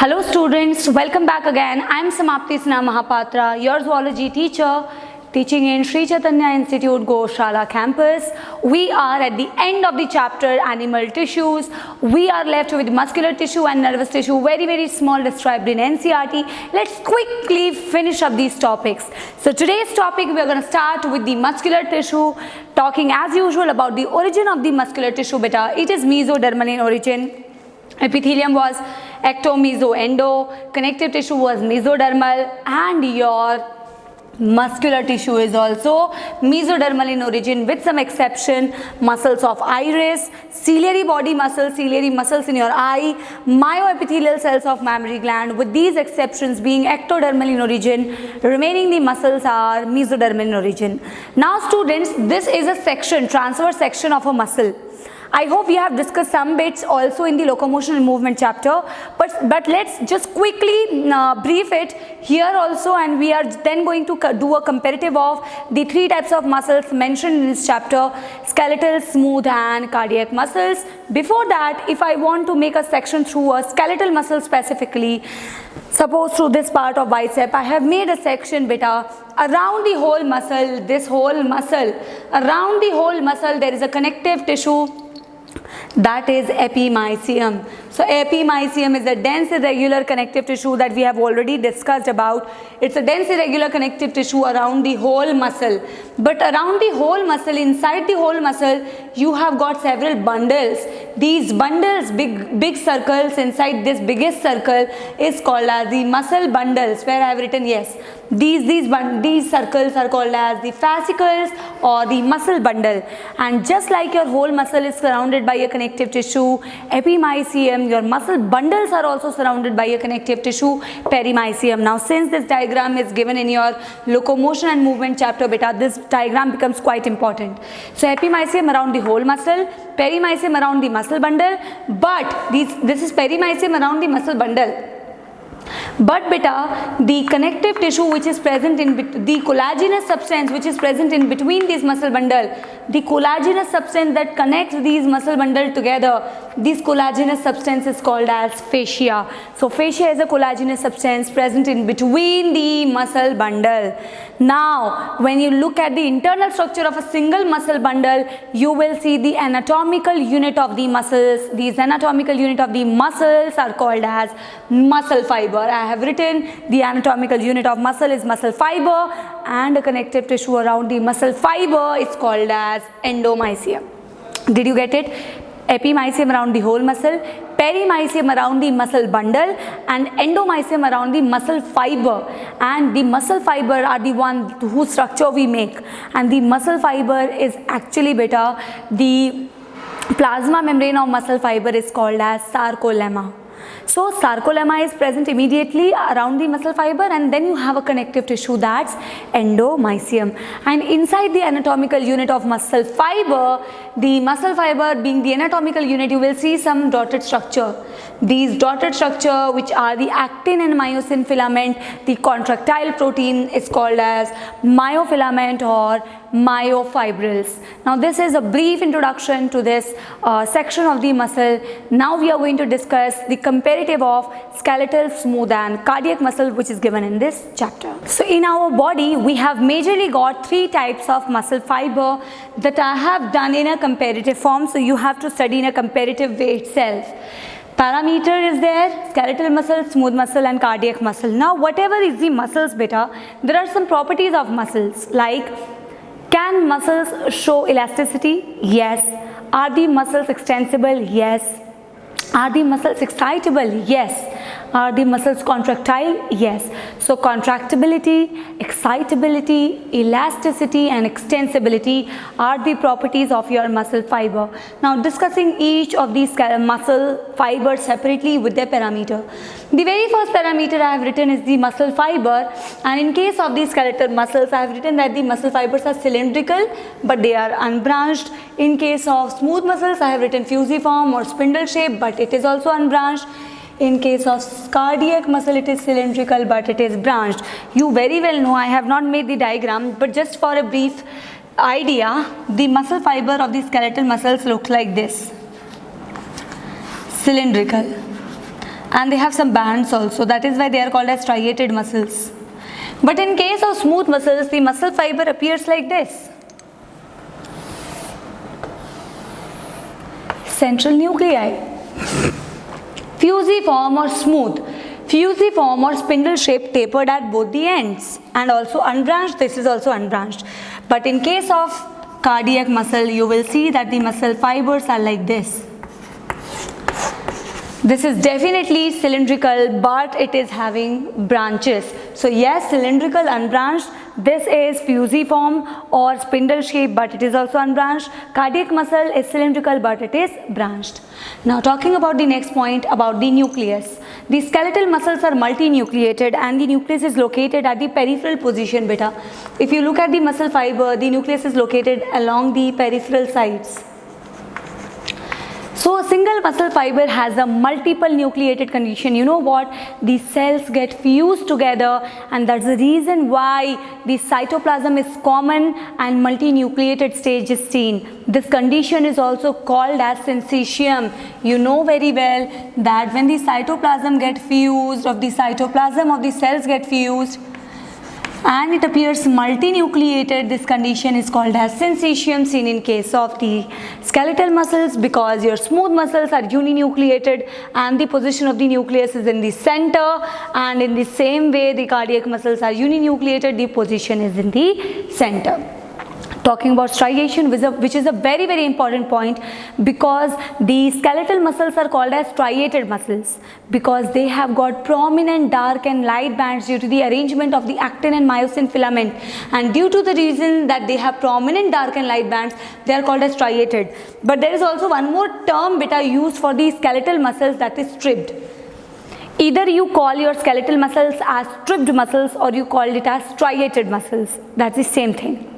Hello students, welcome back again. I am Samapti Sinha Mahapatra, your zoology teacher, teaching in Sri Chaitanya Institute Goshala campus. We are at the end of the chapter animal tissues. We are left with muscular tissue and nervous tissue, very small, described in NCERT. Let's quickly finish up these topics. So today's topic, we are going to start with the muscular tissue, talking as usual about the origin of the muscular tissue beta. It is mesodermal in origin. Epithelium was ecto-meso-endo, connective tissue was mesodermal, and your muscular tissue is also mesodermal in origin with some exception. Muscles of iris, ciliary body muscles, ciliary muscles in your eye, myoepithelial cells of mammary gland, with these exceptions being ectodermal in origin, remaining the muscles are mesodermal in origin. Now students, this is a section, transverse section of a muscle. I hope we have discussed some bits also in the locomotion and movement chapter, but let's just quickly brief it here also, and we are then going to do a comparative of the three types of muscles mentioned in this chapter: skeletal, smooth and cardiac muscles. Before that, if I want to make a section through a skeletal muscle specifically, suppose through this part of bicep, I have made a section beta around the whole muscle, this whole muscle, around the whole muscle there is a connective tissue, that is epimysium. So epimysium is a dense irregular connective tissue that we have already discussed about. It's a dense irregular connective tissue around the whole muscle. But around the whole muscle, inside the whole muscle, you have got several bundles. These bundles, big circles inside this biggest circle is called as the muscle bundles, where I have written yes. These circles are called as the fascicles or the muscle bundle. And just like your whole muscle is surrounded by a connective tissue, epimysium, your muscle bundles are also surrounded by a connective tissue, perimysium. Now since this diagram is given in your locomotion and movement chapter beta, this diagram becomes quite important. So epimysium around the whole muscle, perimysium around the muscle bundle, but this is perimysium around the muscle bundle. But beta, the connective tissue which is present in the collagenous substance which is present in between these muscle bundle, the collagenous substance that connects these muscle bundle together, this collagenous substance is called as fascia. So fascia is a collagenous substance present in between the muscle bundle. Now when you look at the internal structure of a single muscle bundle, you will see the anatomical unit of the muscles. These anatomical unit of the muscles are called as muscle fiber. I have written the anatomical unit of muscle is muscle fiber, and a connective tissue around the muscle fiber is called as endomysium. Did you get it? Epimysium around the whole muscle, perimysium around the muscle bundle, and endomysium around the muscle fiber. And the muscle fiber are the one whose structure we make, and the muscle fiber is actually beta, the plasma membrane of muscle fiber is called as sarcolemma. So sarcolemma is present immediately around the muscle fiber, and then you have a connective tissue, that's endomysium. And inside the anatomical unit of muscle fiber, the muscle fiber being the anatomical unit, you will see some dotted structure. These dotted structure which are the actin and myosin filament, the contractile protein is called as myofilament or myofibrils. Now this is a brief introduction to this section of the muscle. Now we are going to discuss the comparative of skeletal, smooth and cardiac muscle which is given in this chapter. So in our body we have majorly got three types of muscle fiber that I have done in a comparative form, so you have to study in a comparative way itself. Parameter is there, skeletal muscle, smooth muscle and cardiac muscle. Now whatever is the muscles beta, there are some properties of muscles, like can muscles show elasticity? Yes. Are the muscles extensible? Yes. Are the muscles excitable? Yes. Are the muscles contractile? Yes. So contractibility, excitability, elasticity and extensibility are the properties of your muscle fiber. Now discussing each of these muscle fibers separately with their parameter. The very first parameter I have written is the muscle fiber, and in case of these skeletal muscles I have written that the muscle fibers are cylindrical but they are unbranched. In case of smooth muscles I have written fusiform or spindle shape, but it is also unbranched. In case of cardiac muscle, it is cylindrical but it is branched. You very well know, I have not made the diagram, but just for a brief idea, the muscle fiber of the skeletal muscles looks like this, cylindrical. and they have some bands also. That is why they are called as striated muscles. But in case of smooth muscles, the muscle fiber appears like this. Central nuclei. Fusiform or smooth. Fusiform or spindle shaped, tapered at both the ends, and also unbranched. This is also unbranched. But in case of cardiac muscle, you will see that the muscle fibers are like this. This is definitely cylindrical, but it is having branches. So yes, cylindrical, unbranched. This is fusiform or spindle shape, but it is also unbranched. Cardiac muscle is cylindrical, but it is branched. Now talking about the next point about the nucleus. The skeletal muscles are multinucleated and the nucleus is located at the peripheral position, beta. If you look at the muscle fiber, the nucleus is located along the peripheral sides. So a single muscle fiber has a multiple nucleated condition. You know what? The cells get fused together, and that's the reason why the cytoplasm is common and multinucleated stage is seen. This condition is also called as syncytium. You know very well that when the cytoplasm get fused, of the cytoplasm of the cells get fused, and it appears multinucleated, this condition is called as syncytium, seen in case of the skeletal muscles, because your smooth muscles are uninucleated and the position of the nucleus is in the center, and in the same way the cardiac muscles are uninucleated, the position is in the center. Talking about striation, which is a very, very important point, because the skeletal muscles are called as striated muscles because they have got prominent dark and light bands due to the arrangement of the actin and myosin filament, and due to the reason that they have prominent dark and light bands, they are called as striated. But there is also one more term beta used for the skeletal muscles, that is stripped. Either you call your skeletal muscles as stripped muscles or you call it as striated muscles. That's the same thing.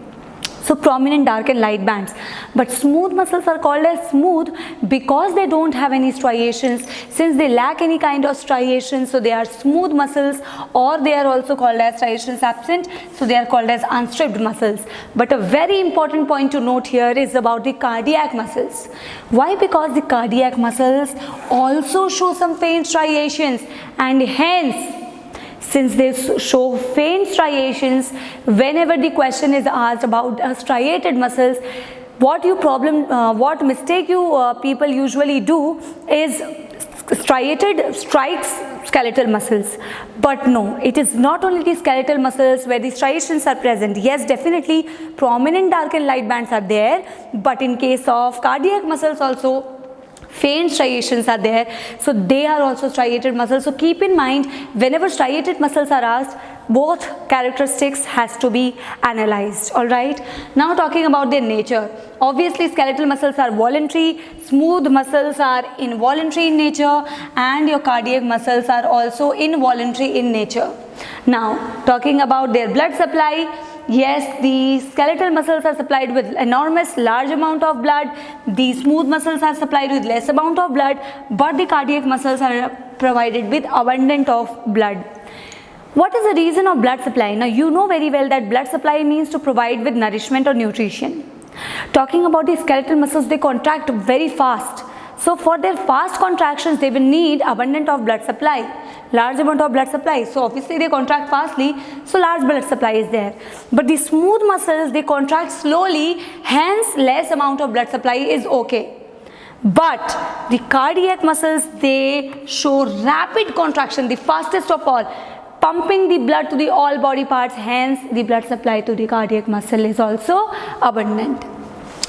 So prominent dark and light bands. But smooth muscles are called as smooth because they don't have any striations. Since they lack any kind of striations, so they are smooth muscles, or they are also called as striations absent, so they are called as unstripped muscles. But a very important point to note here is about the cardiac muscles. Why? Because the cardiac muscles also show some faint striations, and hence since they show faint striations, whenever the question is asked about striated muscles, what mistake you people usually do is striated strikes skeletal muscles. But no, it is not only the skeletal muscles where the striations are present. Yes, definitely prominent dark and light bands are there, but in case of cardiac muscles also faint striations are there, so they are also striated muscles. So keep in mind, whenever striated muscles are asked, both characteristics has to be analyzed. All right, now talking about their nature. Obviously skeletal muscles are voluntary, smooth muscles are involuntary in nature, and your cardiac muscles are also involuntary in nature. Now talking about their blood supply. Yes, the skeletal muscles are supplied with enormous large amount of blood, the smooth muscles are supplied with less amount of blood, but the cardiac muscles are provided with abundant of blood. What is the reason of blood supply? Now you know very well that blood supply means to provide with nourishment or nutrition. Talking about the skeletal muscles, they contract very fast. So for their fast contractions, they will need abundant of blood supply, large amount of blood supply. So obviously they contract fastly, so large blood supply is there. But the smooth muscles, they contract slowly, hence less amount of blood supply is okay. But the cardiac muscles, they show rapid contraction, the fastest of all, pumping the blood to the all body parts, hence the blood supply to the cardiac muscle is also abundant.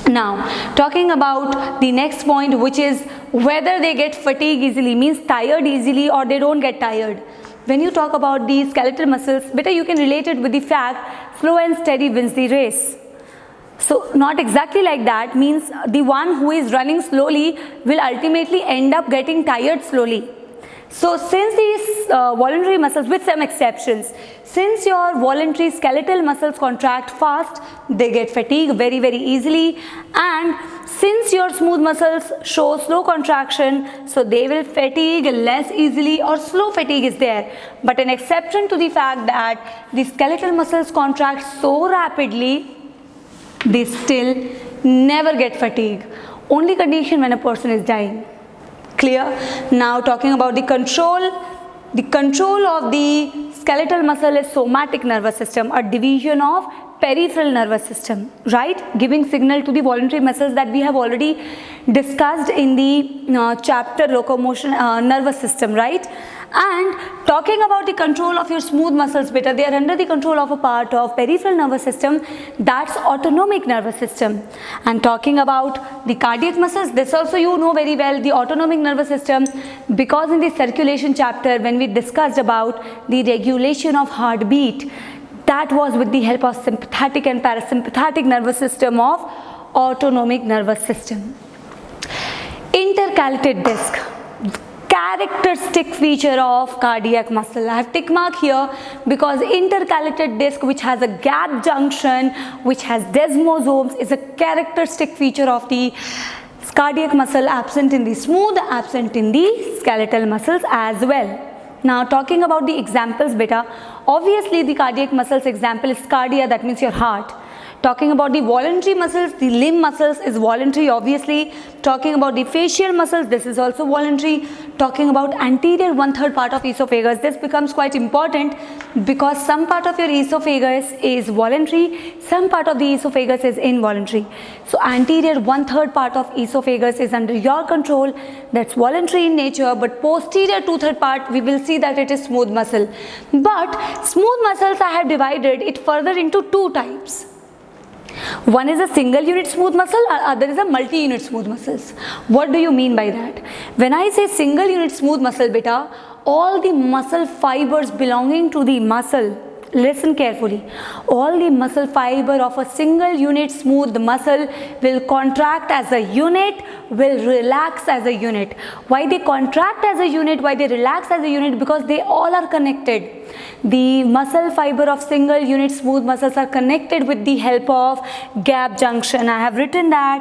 Now talking about the next point, which is whether they get fatigue easily, means tired easily, or they don't get tired. When you talk about the skeletal muscles, better you can relate it with the fact slow and steady wins the race. So not exactly like that, means the one who is running slowly will ultimately end up getting tired slowly. So since these voluntary muscles, with some exceptions, since your voluntary skeletal muscles contract fast, they get fatigue very, very easily, and since your smooth muscles show slow contraction, so they will fatigue less easily, or slow fatigue is there. But an exception to the fact that the skeletal muscles contract so rapidly, they still never get fatigue. Only condition when a person is dying. Clear? Now talking about the control of the skeletal muscle is somatic nervous system, a division of peripheral nervous system, right? Giving signal to the voluntary muscles that we have already discussed in the chapter locomotion nervous system, right? And talking about the control of your smooth muscles, beta, they are under the control of a part of peripheral nervous system, that's autonomic nervous system. And talking about the cardiac muscles, this also you know very well, the autonomic nervous system, because in the circulation chapter when we discussed about the regulation of heartbeat, that was with the help of sympathetic and parasympathetic nervous system of autonomic nervous system. Intercalated disc, characteristic feature of cardiac muscle. I have tick mark here because intercalated disc, which has a gap junction, which has desmosomes, is a characteristic feature of the cardiac muscle, absent in the smooth, absent in the skeletal muscles as well. Now talking about the examples, beta, obviously the cardiac muscles example is cardia, that means your heart. Talking about the voluntary muscles, the limb muscles is voluntary, obviously. Talking about the facial muscles, this is also voluntary. Talking about anterior 1/3 part of esophagus, this becomes quite important because some part of your esophagus is voluntary, some part of the esophagus is involuntary. So anterior 1/3 part of esophagus is under your control, that's voluntary in nature, but posterior 2/3 part we will see that it is smooth muscle. But smooth muscles I have divided it further into two types. One is a single unit smooth muscle, other is a multi-unit smooth muscles. What do you mean by that? When I say single unit smooth muscle, beta, all the muscle fibers belonging to the muscle, listen carefully, all the muscle fiber of a single unit smooth muscle will contract as a unit, will relax as a unit. Why they contract as a unit, why they relax as a unit? Because they all are connected. The muscle fiber of single unit smooth muscles are connected with the help of gap junction. I have written that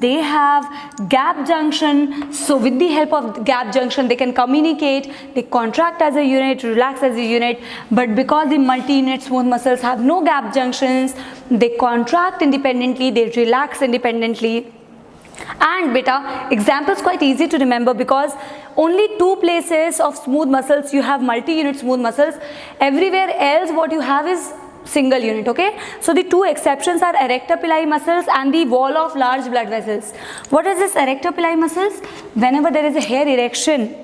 they have gap junction, so with the help of gap junction they can communicate, they contract as a unit, relax as a unit. But because the multi-unit smooth muscles have no gap junctions, they contract independently, they relax independently. And beta, examples quite easy to remember because only two places of smooth muscles you have multi-unit smooth muscles. Everywhere else what you have is single unit, okay? So the two exceptions are erector pili muscles and the wall of large blood vessels. What is this erector pili muscles? Whenever there is a hair erection,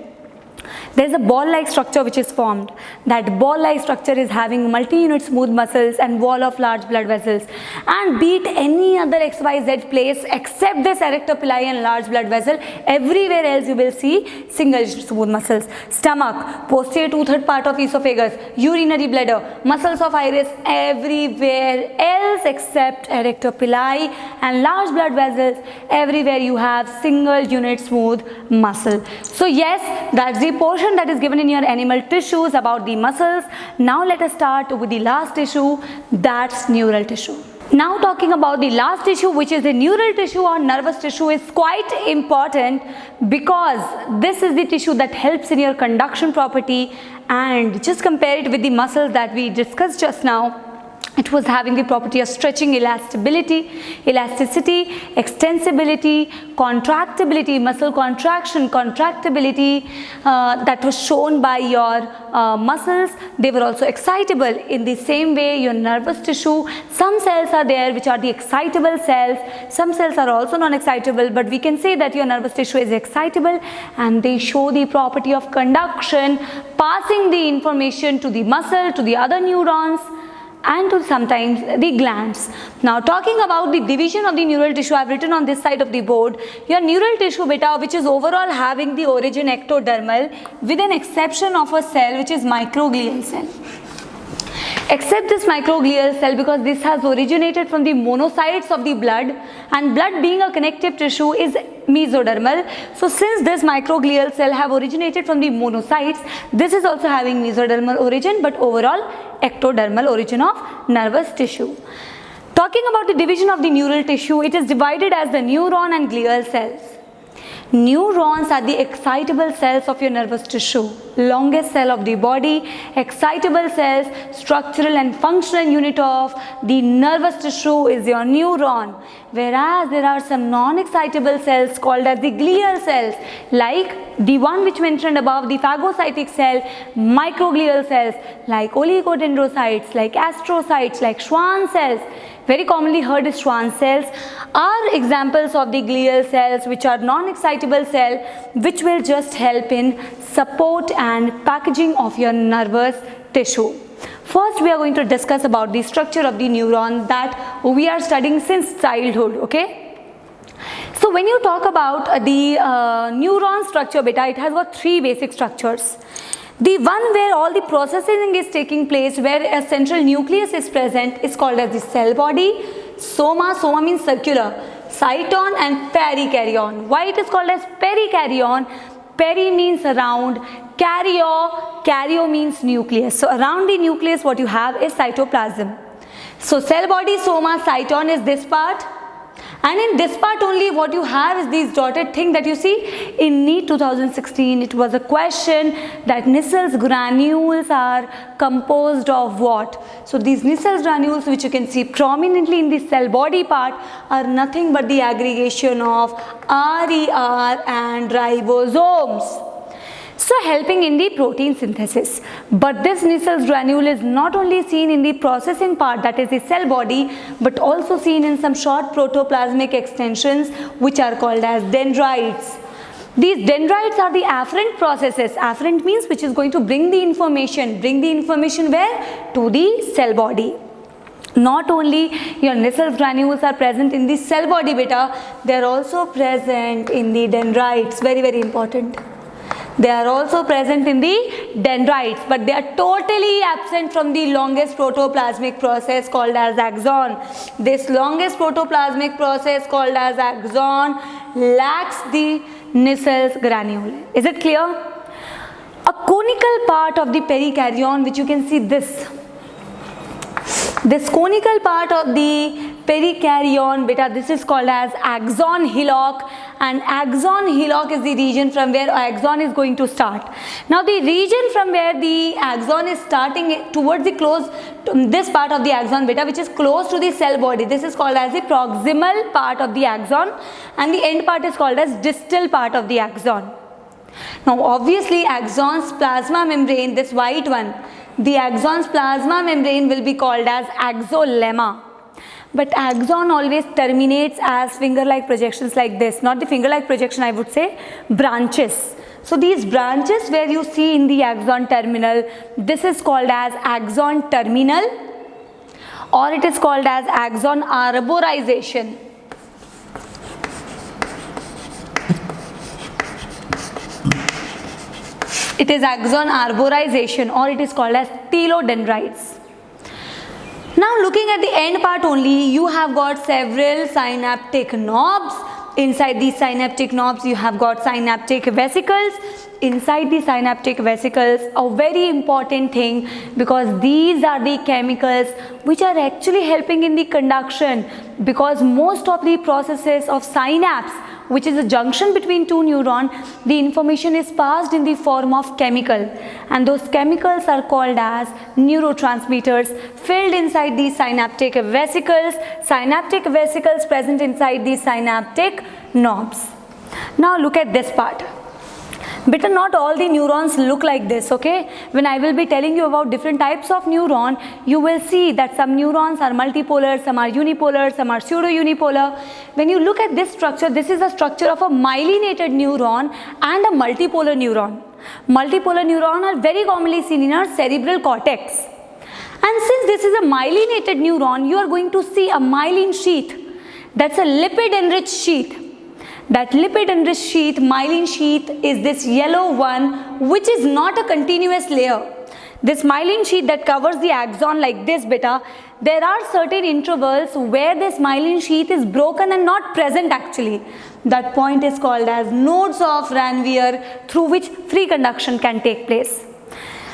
there is a ball-like structure which is formed. That ball-like structure is having multi-unit smooth muscles and wall of large blood vessels. And be it any other XYZ place except this erector pili and large blood vessel, everywhere else you will see single smooth muscles. Stomach, posterior 2/3 part of esophagus, urinary bladder, muscles of iris, everywhere else except erector pili and large blood vessels, everywhere you have single unit smooth muscle. So yes, that's the portion that is given in your animal tissues about the muscles. Now let us start with the last tissue, that's neural tissue. Now talking about the last tissue, which is the neural tissue or nervous tissue, is quite important because this is the tissue that helps in your conduction property. And just compare it with the muscles that we discussed just now. It was having the property of stretching, elasticity, extensibility, contractibility, muscle contraction, contractibility, that was shown by your muscles. They were also excitable. In the same way, your nervous tissue, some cells are there which are the excitable cells, some cells are also non-excitable, but we can say that your nervous tissue is excitable and they show the property of conduction, passing the information to the muscle, to the other neurons, and to sometimes the glands. Now talking about the division of the neural tissue, I have written on this side of the board, your neural tissue beta, which is overall having the origin ectodermal with an exception of a cell which is microglial cell. Except this microglial cell because this has originated from the monocytes of the blood, and blood being a connective tissue is mesodermal. So since this microglial cell have originated from the monocytes, this is also having mesodermal origin, but overall ectodermal origin of nervous tissue. Talking about the division of the neural tissue, it is divided as the neuron and glial cells. Neurons are the excitable cells of your nervous tissue, longest cell of the body, excitable cells, structural and functional unit of the nervous tissue is your neuron. whereas there are some non-excitable cells called as the glial cells, like the one which mentioned above, the phagocytic cell, microglial cells like oligodendrocytes, like astrocytes, like Schwann cells, very commonly heard as Schwann cells, are examples of the glial cells which are non-excitable cell, which will just help in support and packaging of your nervous tissue. First, we are going to discuss about the structure of the neuron that we are studying since childhood, okay? So when you talk about the neuron structure, beta, it has got three basic structures. The one where all the processing is taking place, where a central nucleus is present, is called as the cell body. Soma, soma means circular, cyton and perikaryon. Why it is called as perikaryon? Peri means around, karyo means nucleus. So around the nucleus what you have is cytoplasm. So cell body, soma, cyton is this part. And in this part only what you have is these dotted thing that you see. In NEET 2016 it was a question that Nissel's granules are composed of what? So these Nissel's granules which you can see prominently in the cell body part are nothing but the aggregation of RER and ribosomes. So helping in the protein synthesis. But this Nissel's granule is not only seen in the processing part, that is the cell body, but also seen in some short protoplasmic extensions which are called as dendrites. These dendrites are the afferent processes. Afferent means which is going to bring the information where? To the cell body. Not only your Nissel's granules are present in the cell body, beta, they are also present in the dendrites. Very, very important. They are also present in the dendrites, but they are totally absent from the longest protoplasmic process called as axon. This longest protoplasmic process called as axon lacks the Nissel's granule. Is it clear? A conical part of the perikaryon, which you can see this conical part of the perikaryon, beta, this is called as axon hillock, and axon hillock is the region from where axon is going to start. Now the region from where the axon is starting towards the close, this part of the axon, beta, which is close to the cell body, this is called as the proximal part of the axon, and the end part is called as distal part of the axon. Now obviously axon's plasma membrane, this white one, the axon's plasma membrane will be called as axolemma. But axon always terminates as finger-like projections like this, not the finger-like projection, I would say, branches. So these branches where you see in the axon terminal, this is called as axon terminal, or it is called as axon arborization. It is axon arborization, or it is called as telodendrites. Now looking at the end part only, you have got several synaptic knobs. Inside these synaptic knobs you have got synaptic vesicles. Inside the synaptic vesicles, a very important thing, because these are the chemicals which are actually helping in the conduction, because most of the processes of synapse, which is a junction between two neurons, the information is passed in the form of chemical, and those chemicals are called as neurotransmitters filled inside these synaptic vesicles present inside these synaptic knobs. Now look at this part. But not all the neurons look like this, okay? When I will be telling you about different types of neuron, you will see that some neurons are multipolar, some are unipolar, some are pseudo-unipolar. When you look at this structure, this is a structure of a myelinated neuron and a multipolar neuron. Multipolar neuron are very commonly seen in our cerebral cortex. And since this is a myelinated neuron, you are going to see a myelin sheath. That's a lipid-enriched sheath. That lipid-enriched sheath, myelin sheath, is this yellow one, which is not a continuous layer. This myelin sheath that covers the axon like this, beta, there are certain intervals where this myelin sheath is broken and not present actually. That point is called as nodes of Ranvier, through which free conduction can take place.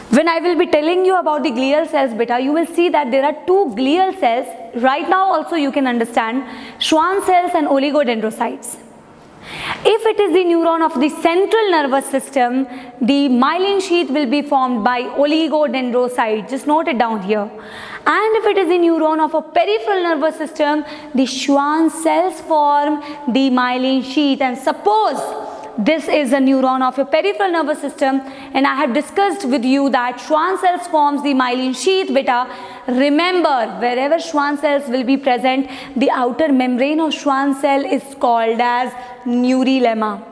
When I will be telling you about the glial cells, beta, you will see that there are two glial cells. Right now also you can understand Schwann cells and oligodendrocytes. If it is the neuron of the central nervous system, the myelin sheath will be formed by oligodendrocyte. Just note it down here. And if it is the neuron of a peripheral nervous system, the Schwann cells form the myelin sheath. And suppose this is a neuron of a peripheral nervous system, and I have discussed with you that Schwann cells forms the myelin sheath beta. Remember, wherever Schwann cells will be present, the outer membrane of Schwann cell is called as neurilemma.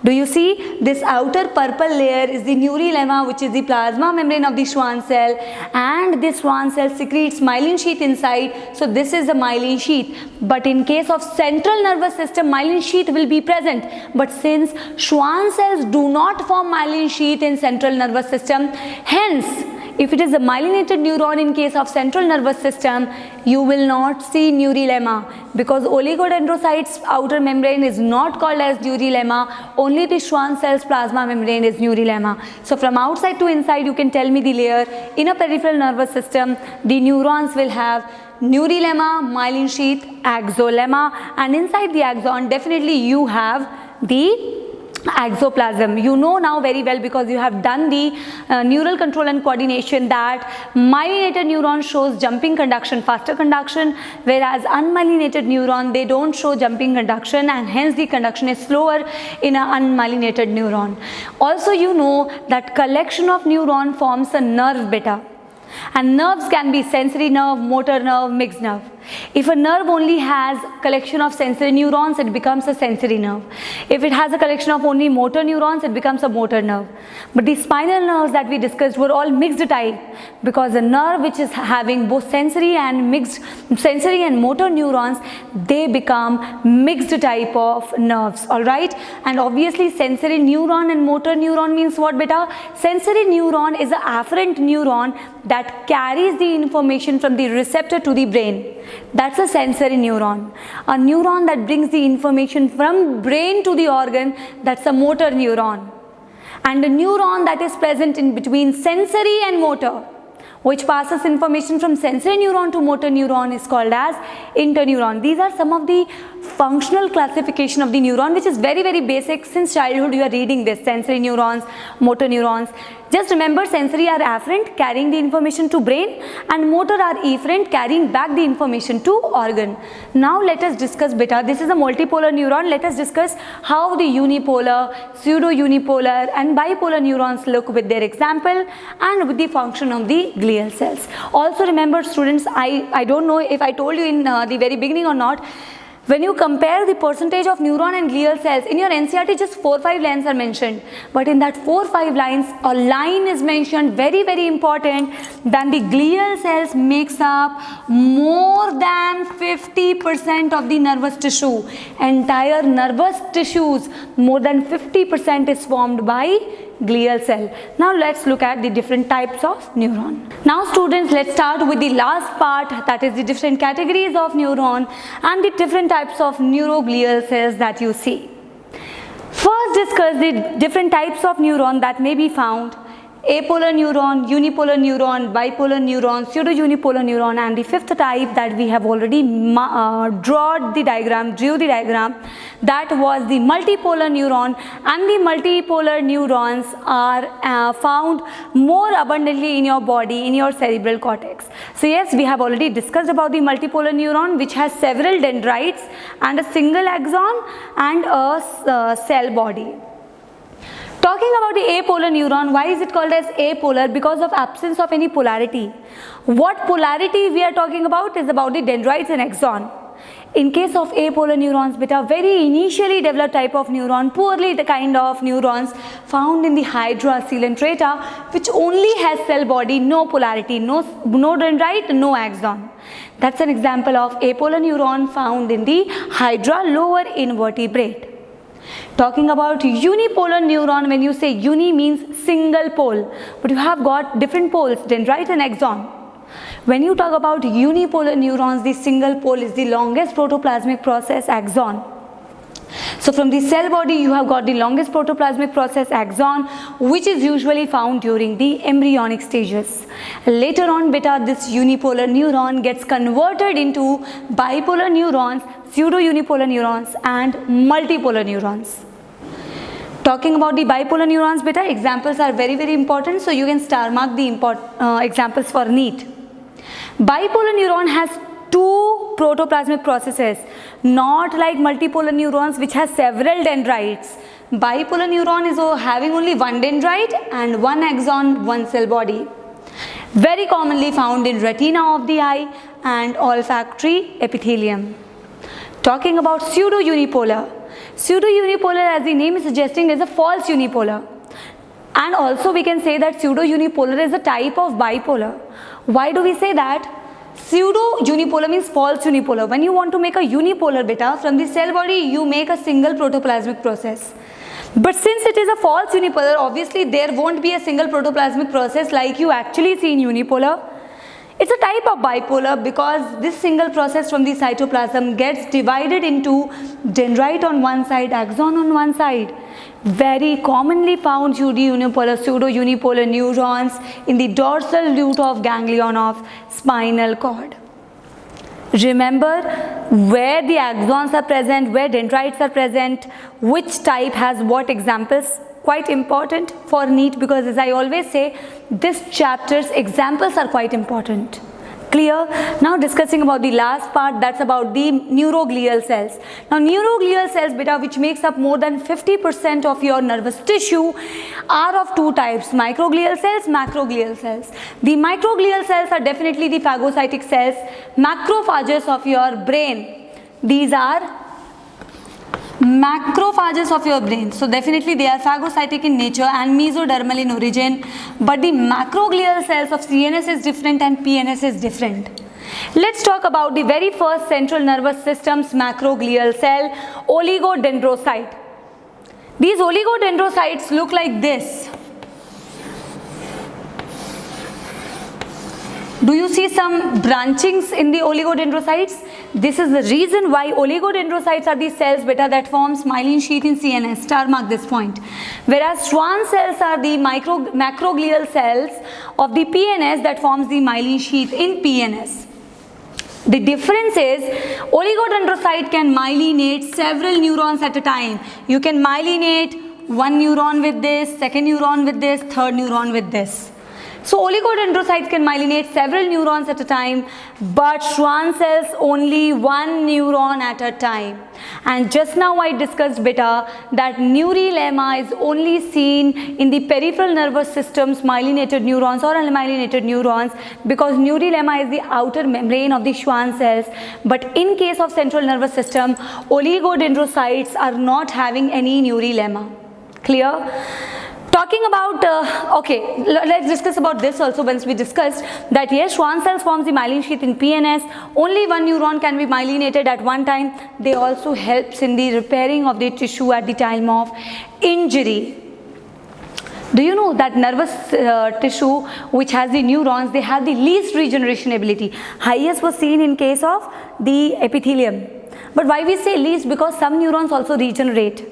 Do you see? This outer purple layer is the neurilemma, which is the plasma membrane of the Schwann cell, and this Schwann cell secretes myelin sheath inside. So this is the myelin sheath. But in case of central nervous system, myelin sheath will be present. But since Schwann cells do not form myelin sheath in central nervous system, hence if it is a myelinated neuron in case of central nervous system, you will not see neurilemma, because oligodendrocytes outer membrane is not called as neurilemma. Only the Schwann cells plasma membrane is neurilemma. So from outside to inside, you can tell me the layer. In a peripheral nervous system, the neurons will have neurilemma, myelin sheath, axolemma, and inside the axon definitely you have the axoplasm. You know now very well, because you have done the neural control and coordination, that myelinated neuron shows jumping conduction, faster conduction, whereas unmyelinated neuron, they don't show jumping conduction, and hence the conduction is slower in an unmyelinated neuron. Also you know that collection of neuron forms a nerve beta, and nerves can be sensory nerve, motor nerve, mixed nerve. If a nerve only has collection of sensory neurons, it becomes a sensory nerve. If it has a collection of only motor neurons, it becomes a motor nerve. But the spinal nerves that we discussed were all mixed type, because a nerve which is having both sensory and motor neurons, they become mixed type of nerves. Alright, and obviously sensory neuron and motor neuron means what beta? Sensory neuron is an afferent neuron that carries the information from the receptor to the brain. That's a sensory neuron. A neuron that brings the information from brain to the organ, that's a motor neuron. And a neuron that is present in between sensory and motor, which passes information from sensory neuron to motor neuron, is called as interneuron. These are some of the functional classification of the neuron, which is very, very basic. Since childhood you are reading this, sensory neurons, motor neurons. Just remember, sensory are afferent, carrying the information to brain, and motor are efferent, carrying back the information to organ. Now let us discuss beta. This is a multipolar neuron. Let us discuss how the unipolar, pseudo-unipolar and bipolar neurons look with their example and with the function of the glial cells. Also remember students, I don't know if I told you in the very beginning or not, when you compare the percentage of neuron and glial cells, in your NCERT just 4-5 lines are mentioned, but in that 4-5 lines, a line is mentioned, very, very important, then the glial cells makes up more than 50% of the nervous tissue. Entire nervous tissues, more than 50% is formed by glial cell. Now let's look at the different types of neuron. Now students, let's start with the last part, that is the different categories of neuron and the different types of neuroglial cells that you see. First discuss the different types of neuron that may be found: apolar neuron, unipolar neuron, bipolar neuron, pseudo-unipolar neuron, and the fifth type that we have already drew the diagram, that was the multipolar neuron. And the multipolar neurons are found more abundantly in your body, in your cerebral cortex. So yes, we have already discussed about the multipolar neuron, which has several dendrites and a single axon and a cell body. Talking about the apolar neuron, why is it called as apolar? Because of absence of any polarity. What polarity we are talking about is about the dendrites and axon. In case of apolar neurons, beta, very initially developed type of neuron, poorly the kind of neurons found in the hydra coelenterata, which only has cell body, no polarity, no dendrite, no axon. That's an example of apolar neuron found in the hydra lower invertebrate. Talking about unipolar neuron, when you say uni means single pole, but you have got different poles, dendrite and axon. When you talk about unipolar neurons, the single pole is the longest protoplasmic process, axon. So from the cell body you have got the longest protoplasmic process, axon, which is usually found during the embryonic stages. Later on beta, this unipolar neuron gets converted into bipolar neurons, pseudo-unipolar neurons and multipolar neurons. Talking about the bipolar neurons, beta, examples are very, very important. So you can star mark the examples for NEET. Bipolar neuron has two protoplasmic processes, not like multipolar neurons which has several dendrites. Bipolar neuron is having only one dendrite and one axon, one cell body. Very commonly found in retina of the eye and olfactory epithelium. Talking about pseudo-unipolar. Pseudo-unipolar, as the name is suggesting, is a false unipolar. And also we can say that pseudo-unipolar is a type of bipolar. Why do we say that? Pseudo-unipolar means false unipolar. When you want to make a unipolar beta, from the cell body you make a single protoplasmic process. But since it is a false unipolar, obviously there won't be a single protoplasmic process like you actually see in unipolar. It's a type of bipolar because this single process from the cytoplasm gets divided into dendrite on one side, axon on one side. Very commonly found pseudo-unipolar neurons in the dorsal root of ganglion of spinal cord. Remember where the axons are present, where dendrites are present, which type has what examples. Quite important for NEET because, as I always say, this chapter's examples are quite important. Clear? Now discussing about the last part, that's about the neuroglial cells. Now neuroglial cells beta, which makes up more than 50% of your nervous tissue, are of two types: microglial cells, macroglial cells. The microglial cells are definitely the phagocytic cells, macrophages of your brain. These are macrophages of your brain. So definitely they are phagocytic in nature and mesodermal in origin, but the macroglial cells of CNS is different and PNS is different. Let's talk about the very first central nervous system's macroglial cell, oligodendrocyte. These oligodendrocytes look like this. Do you see some branchings in the oligodendrocytes? This is the reason why oligodendrocytes are the cells beta that forms myelin sheath in CNS. Star mark this point. Whereas Schwann cells are the macroglial cells of the PNS that forms the myelin sheath in PNS. The difference is oligodendrocyte can myelinate several neurons at a time. You can myelinate one neuron with this, second neuron with this, third neuron with this. So oligodendrocytes can myelinate several neurons at a time, but Schwann cells only one neuron at a time. And just now I discussed beta that neurilemma is only seen in the peripheral nervous system's myelinated neurons or unmyelinated neurons because neurilemma is the outer membrane of the Schwann cells. But in case of central nervous system, oligodendrocytes are not having any neurilemma. Clear? Talking about, okay, let's discuss about this also. Once we discussed that yes, Schwann cells forms the myelin sheath in PNS, only one neuron can be myelinated at one time. They also helps in the repairing of the tissue at the time of injury. Do you know that nervous tissue which has the neurons, they have the least regeneration ability. Highest was seen in case of the epithelium. But why we say least? Because some neurons also regenerate.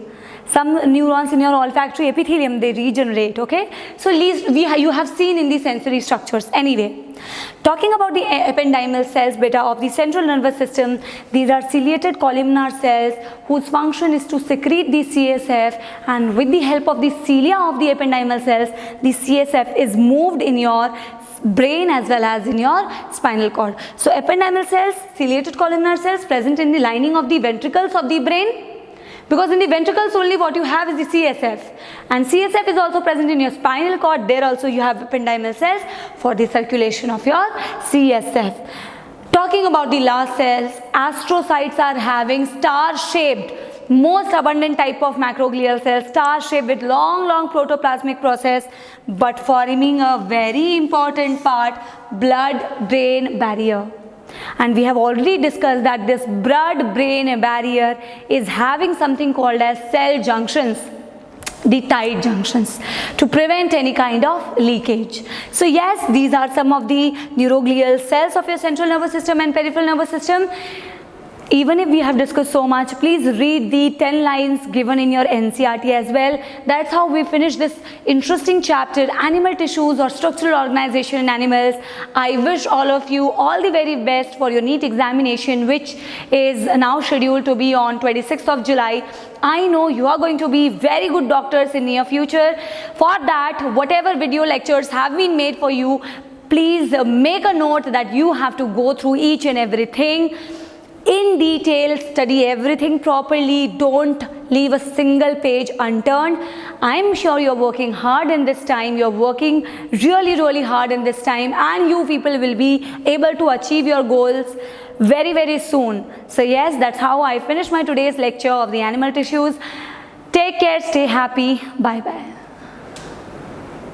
Some neurons in your olfactory epithelium, they regenerate, okay? So least you have seen in the sensory structures. Anyway, talking about the ependymal cells beta of the central nervous system, these are ciliated columnar cells whose function is to secrete the CSF, and with the help of the cilia of the ependymal cells, the CSF is moved in your brain as well as in your spinal cord. So ependymal cells, ciliated columnar cells present in the lining of the ventricles of the brain. Because in the ventricles only what you have is the CSF, and CSF is also present in your spinal cord. There also you have ependymal cells for the circulation of your CSF. Talking about the last cells, astrocytes are having star-shaped, most abundant type of macroglial cells, star-shaped with long protoplasmic process, but forming a very important part, blood-brain barrier. And we have already discussed that this blood-brain barrier is having something called as cell junctions, the tight junctions, to prevent any kind of leakage. So yes, these are some of the neuroglial cells of your central nervous system and peripheral nervous system. Even if we have discussed so much, please read the 10 lines given in your NCERT as well. That's how we finish this interesting chapter, animal tissues or structural organization in animals. I wish all of you all the very best for your NEET examination, which is now scheduled to be on 26th of July. I know you are going to be very good doctors in near future. For that, whatever video lectures have been made for you, please make a note that you have to go through each and everything in detail, study everything properly, don't leave a single page unturned. I'm sure you're working hard in this time, you're working really hard in this time, and you people will be able to achieve your goals very soon. So yes, that's how I finish my today's lecture of the animal tissues. Take care, stay happy, bye bye.